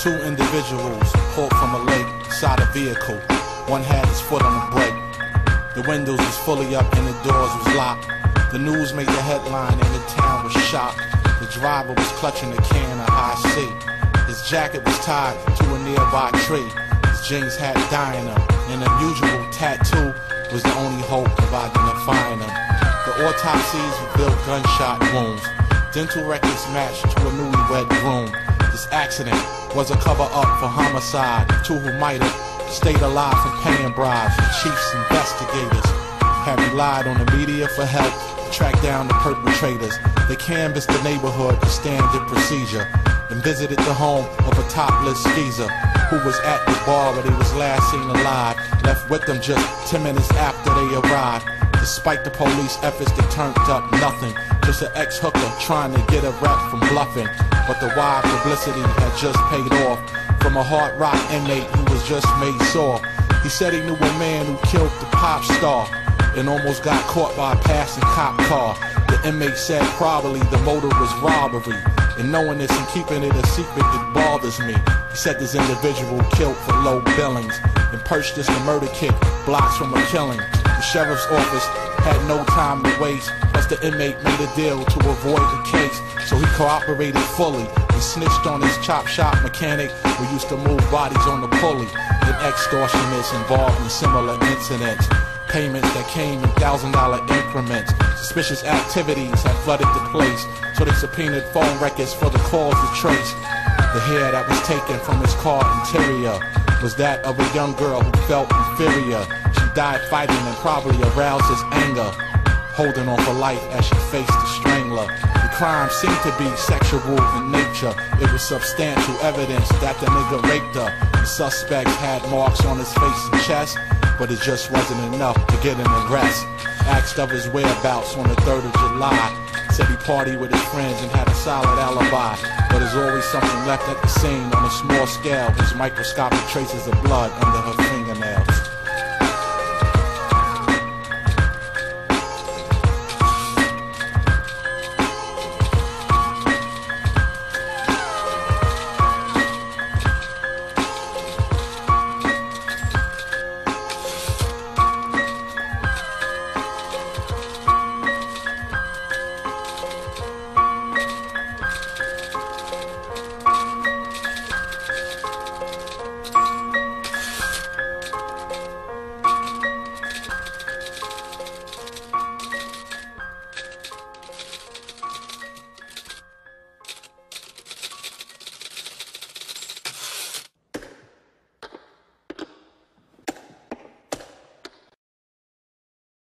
Two individuals pulled from a lake beside a vehicle. One had his foot on the brake. The windows was fully up and the doors was locked. The news made the headline and the town was shocked. The driver was clutching a can of high C. His jacket was tied to a nearby tree. His jeans had dye in them. An unusual tattoo was the only hope of identifying him. The autopsies revealed gunshot wounds. Dental records matched to a newlywed groom. This accident was a cover-up for homicide. Two who might have stayed alive from paying bribes. The chief's investigators had relied on the media for help to track down the perpetrators. They canvassed the neighborhood for standard procedure and visited the home of a topless geezer who was at the bar where he was last seen alive, left with them just 10 minutes after they arrived. Despite the police efforts, they turned up nothing. Just an ex-hooker trying to get a rep from bluffing. But the wide publicity had just paid off from a hard rock inmate who was just made sore. He said he knew a man who killed the pop star and almost got caught by a passing cop car. The inmate said probably the motive was robbery. And knowing this and keeping it a secret, it bothers me. He said this individual killed for low billings and purchased a murder kit blocks from a killing. The sheriff's office had no time to waste, plus the inmate made a deal to avoid the case. So he cooperated fully and snitched on his chop shop mechanic who used to move bodies on the pulley. And extortionists involved in similar incidents. Payments that came in $1,000 increments. Suspicious activities had flooded the place, so they subpoenaed phone records for the calls to trace. The hair that was taken from his car interior was that of a young girl who felt inferior. She died fighting and probably aroused his anger, holding on for life as she faced the strangler. The crime seemed to be sexual in nature. It was substantial evidence that the nigga raped her. The suspects had marks on his face and chest, but it just wasn't enough to get an arrest. Asked of his whereabouts on the 3rd of July. Said he partied with his friends and had a solid alibi. But there's always something left at the scene on a small scale. His microscopic traces of blood under her